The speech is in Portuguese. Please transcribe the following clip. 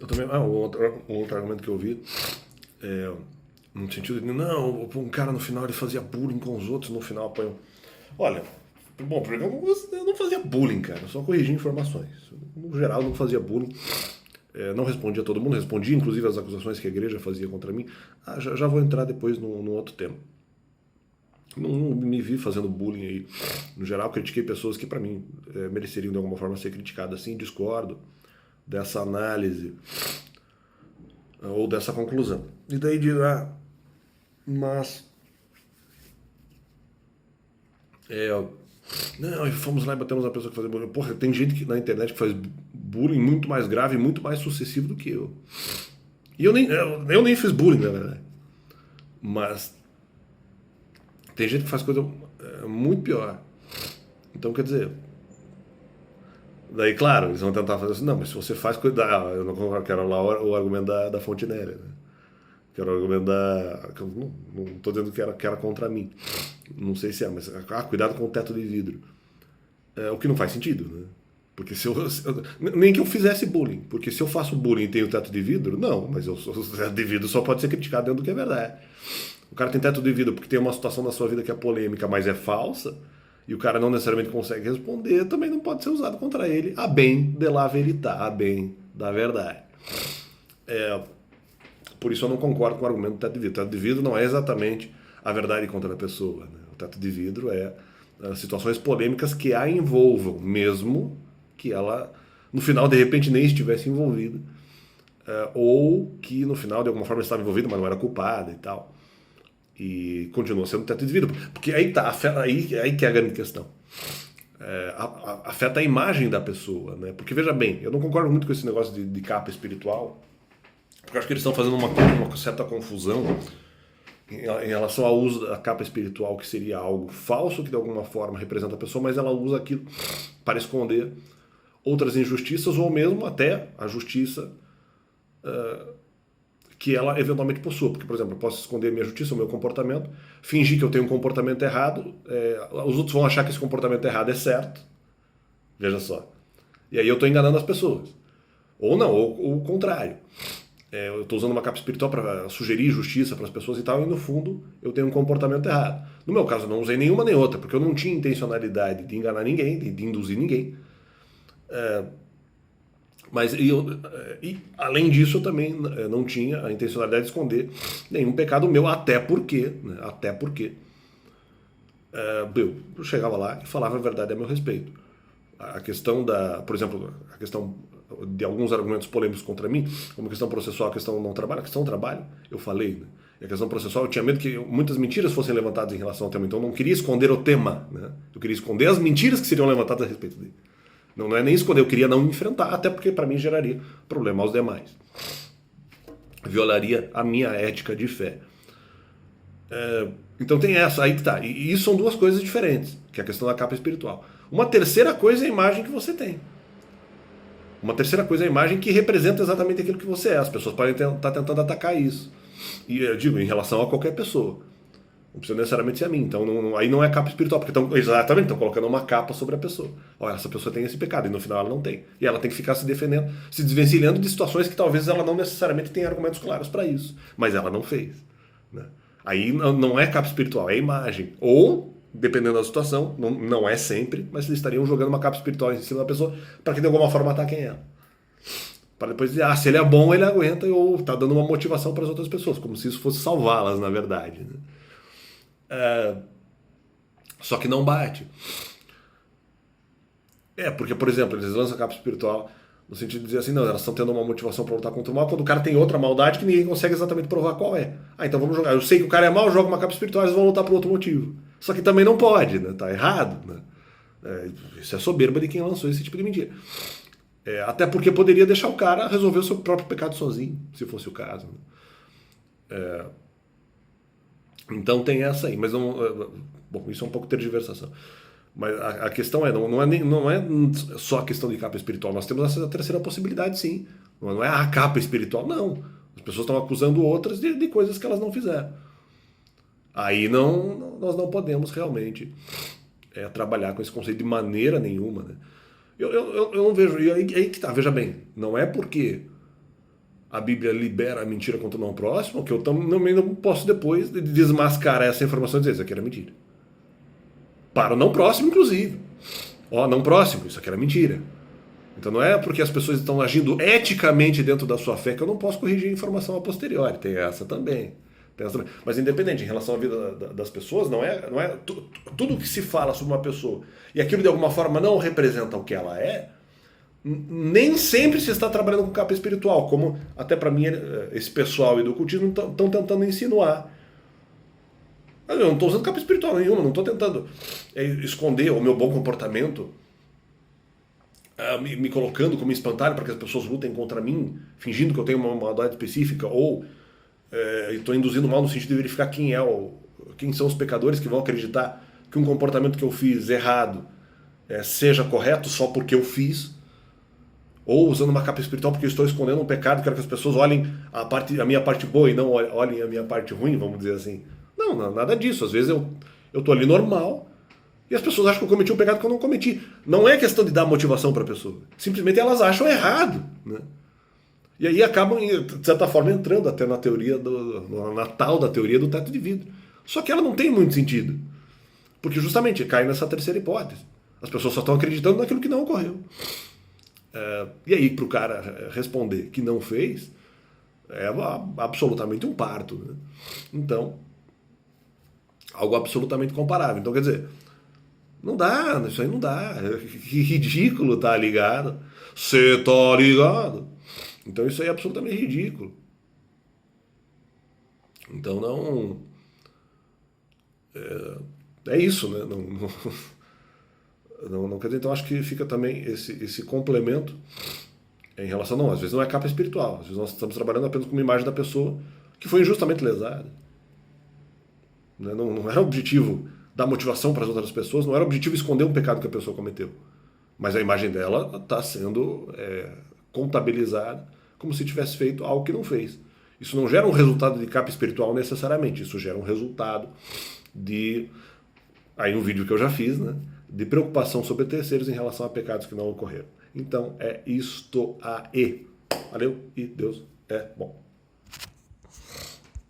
Eu também, um outro argumento que eu vi é no sentido de, não, um cara no final ele fazia bullying com os outros, no final apanhou. Olha, bom, porque eu não fazia bullying, cara, eu só corrigia informações. No geral, eu não fazia bullying. Não respondia a todo mundo, respondia inclusive as acusações que a igreja fazia contra mim. Já vou entrar depois no outro tema. Não me vi fazendo bullying aí. No geral, critiquei pessoas que, para mim, mereceriam de alguma forma ser criticadas. Assim, discordo dessa análise ou dessa conclusão. E daí dirá, mas não, fomos lá e batemos na pessoa que fazia bullying. Porra, tem gente na internet que faz bullying muito mais grave e muito mais sucessivo do que eu. E eu nem fiz bullying, na verdade. Mas tem gente que faz coisa muito pior. Então, quer dizer, daí, claro, eles vão tentar fazer assim, não, mas se você faz coisa. Eu não quero lá o argumento da Fontenelle, né? Quero o argumento da. Não estou dizendo que era contra mim. Não sei se é, mas. Cuidado com o teto de vidro. O que não faz sentido, né? Porque nem que eu fizesse bullying. Porque se eu faço bullying e tenho teto de vidro, não, mas o teto de vidro só pode ser criticado dentro do que é verdade. O cara tem teto de vidro porque tem uma situação na sua vida que é polêmica, mas é falsa, e o cara não necessariamente consegue responder, também não pode ser usado contra ele, a bem de la verità, a bem da verdade. Por isso eu não concordo com o argumento do teto de vidro. O teto de vidro não é exatamente a verdade contra a pessoa, né? O teto de vidro é situações polêmicas que a envolvam, mesmo que ela, no final, de repente, nem estivesse envolvida, ou que no final, de alguma forma, estava envolvida, mas não era culpada e tal. E continua sendo teto de vidro. Porque aí tá, aí que é a grande questão. Afeta a imagem da pessoa, né? Porque veja bem, eu não concordo muito com esse negócio de capa espiritual, porque eu acho que eles estão fazendo uma certa confusão em relação ao uso da capa espiritual, que seria algo falso que de alguma forma representa a pessoa, mas ela usa aquilo para esconder outras injustiças ou mesmo até a justiça que ela eventualmente possua. Porque, por exemplo, eu posso esconder minha justiça, o meu comportamento, fingir que eu tenho um comportamento errado, os outros vão achar que esse comportamento errado é certo. Veja só. E aí eu estou enganando as pessoas. Ou não, ou o contrário. Eu estou usando uma capa espiritual para sugerir justiça para as pessoas e tal, e no fundo eu tenho um comportamento errado. No meu caso, eu não usei nenhuma nem outra, porque eu não tinha intencionalidade de enganar ninguém, de induzir ninguém. Mas além disso, eu também não tinha a intencionalidade de esconder nenhum pecado meu, até porque eu chegava lá e falava a verdade a meu respeito. A questão por exemplo, a questão de alguns argumentos polêmicos contra mim, como a questão processual, a questão não trabalho, a questão trabalho, eu falei, né? E a questão processual, eu tinha medo que muitas mentiras fossem levantadas em relação ao tema, então eu não queria esconder o tema, né? Eu queria esconder as mentiras que seriam levantadas a respeito dele. Não é nem esconder, eu queria não enfrentar, até porque para mim geraria problema aos demais. Violaria a minha ética de fé. Então tem essa, aí que tá. E isso são duas coisas diferentes, que é a questão da capa espiritual. Uma terceira coisa é a imagem que você tem. Uma terceira coisa é a imagem que representa exatamente aquilo que você é. As pessoas podem estar tentando atacar isso. E eu digo, em relação a qualquer pessoa. Não precisa necessariamente ser a mim. Então aí não é capa espiritual, porque estão colocando uma capa sobre a pessoa. Olha, essa pessoa tem esse pecado, e no final ela não tem. E ela tem que ficar se defendendo, se desvencilhando de situações que talvez ela não necessariamente tenha argumentos claros para isso. Mas ela não fez. Né? Aí não é capa espiritual, é imagem. Ou, dependendo da situação, não é sempre, mas eles estariam jogando uma capa espiritual em cima da pessoa para que de alguma forma ataquem ela. Para depois dizer, se ele é bom, ele aguenta, ou está dando uma motivação para as outras pessoas, como se isso fosse salvá-las, na verdade. Né? Só que não bate. Porque, por exemplo, eles lançam a capa espiritual no sentido de dizer assim, não, elas estão tendo uma motivação para lutar contra o mal, quando o cara tem outra maldade que ninguém consegue exatamente provar qual é. Então vamos jogar. Eu sei que o cara é mau, joga uma capa espiritual, eles vão lutar por outro motivo. Só que também não pode, né? Tá errado, né? Isso é soberba de quem lançou esse tipo de mentira. Até porque poderia deixar o cara resolver o seu próprio pecado sozinho, se fosse o caso. Né? Então tem essa aí, mas não. Bom, isso é um pouco tergiversação. Mas a questão não é só a questão de capa espiritual. Nós temos essa terceira possibilidade, sim. Não é a capa espiritual, não. As pessoas estão acusando outras de coisas que elas não fizeram. Aí nós não podemos realmente trabalhar com esse conceito de maneira nenhuma. Né? Eu não vejo. E aí que tá, veja bem, não é porque a Bíblia libera a mentira contra o não próximo, que eu também não posso depois desmascarar essa informação e dizer, isso aqui era mentira. Para o não próximo, inclusive. Ó, não próximo, isso aqui era mentira. Então não é porque as pessoas estão agindo eticamente dentro da sua fé que eu não posso corrigir a informação a posteriori. Tem essa também. Mas independente, em relação à vida das pessoas, não é tudo que se fala sobre uma pessoa e aquilo de alguma forma não representa o que ela é, nem sempre se está trabalhando com capa espiritual, como até para mim esse pessoal e do ocultismo estão tentando insinuar. Eu não estou usando capa espiritual nenhuma, não estou tentando esconder o meu bom comportamento, me colocando como espantalho para que as pessoas lutem contra mim, fingindo que eu tenho uma maldade específica, ou estou induzindo mal no sentido de verificar quem são os pecadores que vão acreditar que um comportamento que eu fiz errado seja correto só porque eu fiz, ou usando uma capa espiritual porque eu estou escondendo um pecado, quero que as pessoas olhem a minha parte boa e não olhem a minha parte ruim, vamos dizer assim. Não, nada disso. Às vezes eu estou ali normal e as pessoas acham que eu cometi um pecado que eu não cometi. Não é questão de dar motivação para a pessoa. Simplesmente elas acham errado, né? E aí acabam, de certa forma, entrando até na teoria na tal da teoria do teto de vidro. Só que ela não tem muito sentido. Porque justamente cai nessa terceira hipótese. As pessoas só estão acreditando naquilo que não ocorreu. E aí, para o cara responder que não fez, é absolutamente um parto, né? Então, algo absolutamente comparável. Então, quer dizer, não dá, isso aí não dá. Que ridículo, tá ligado? Você tá ligado? Então isso aí é absolutamente ridículo. Então não... É isso, né? Não quer dizer, então acho que fica também esse complemento em relação, não, às vezes não é capa espiritual, às vezes nós estamos trabalhando apenas com uma imagem da pessoa que foi injustamente lesada. Não era o objetivo dar motivação para as outras pessoas, não era o objetivo esconder um pecado que a pessoa cometeu. Mas a imagem dela está sendo contabilizada como se tivesse feito algo que não fez. Isso não gera um resultado de capa espiritual necessariamente, isso gera um resultado de... Aí um vídeo que eu já fiz, né? De preocupação sobre terceiros em relação a pecados que não ocorreram. Então é isto aí. Valeu e Deus é bom.